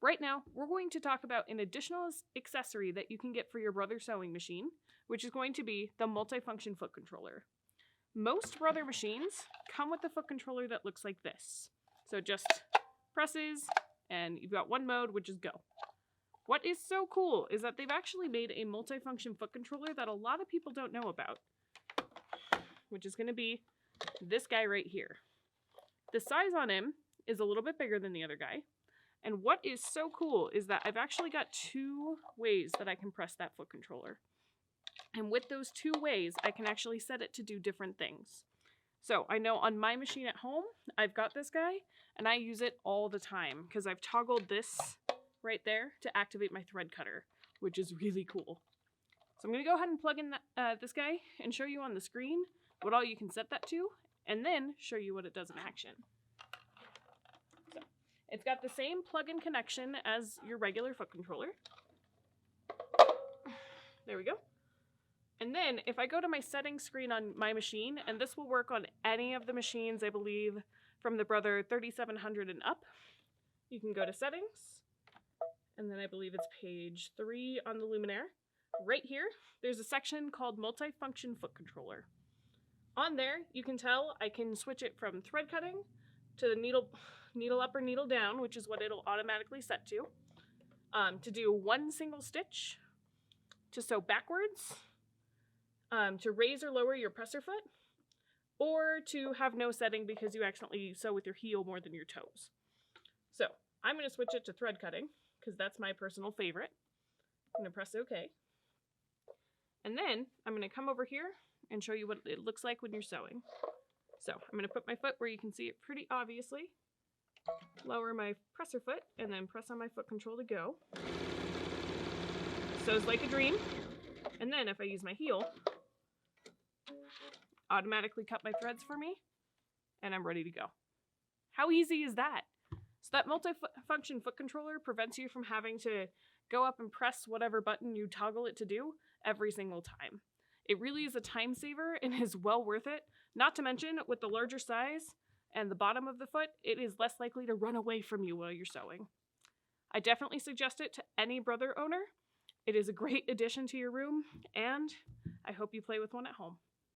Right now, we're going to talk about an additional accessory that you can get for your Brother sewing machine, which is going to be the multifunction foot controller. Most Brother machines come with a foot controller that looks like this. So it just presses, and you've got one mode, which is go. What is so cool is that they've actually made a multifunction foot controller that a lot of people don't know about, which is going to be this guy right here. The size on him is a little bit bigger than the other guy. And what is so cool is that I've actually got 2 ways that I can press that foot controller. And with those 2 ways, I can actually set it to do different things. So I know on my machine at home, I've got this guy, and I use it all the time because I've toggled this right there to activate my thread cutter, which is really cool. So I'm going to go ahead and plug in this guy and show you on the screen what all you can set that to, and then show you what it does in action. So it's got the same plug-in connection as your regular foot controller. There we go. And then if I go to my settings screen on my machine, and this will work on any of the machines, I believe, from the Brother 3700 and up, you can go to settings, and then I believe it's page 3 on the Luminaire. Right here, there's a section called multifunction foot controller. On there, you can tell I can switch it from thread cutting to the needle up or needle down, which is what it'll automatically set to do 1 single stitch, to sew backwards, to raise or lower your presser foot, or to have no setting because you accidentally sew with your heel more than your toes. So I'm going to switch it to thread cutting because that's my personal favorite. I'm going to press OK. And then I'm going to come over here and show you what it looks like when you're sewing. So I'm going to put my foot where you can see it pretty obviously, lower my presser foot, and then press on my foot control to go. Sews like a dream. And then if I use my heel, automatically cut my threads for me, and I'm ready to go. How easy is that? So that multifunction foot controller prevents you from having to go up and press whatever button you toggle it to do every single time. It really is a time saver and is well worth it. Not to mention, with the larger size and the bottom of the foot, it is less likely to run away from you while you're sewing. I definitely suggest it to any Brother owner. It is a great addition to your room, and I hope you play with one at home.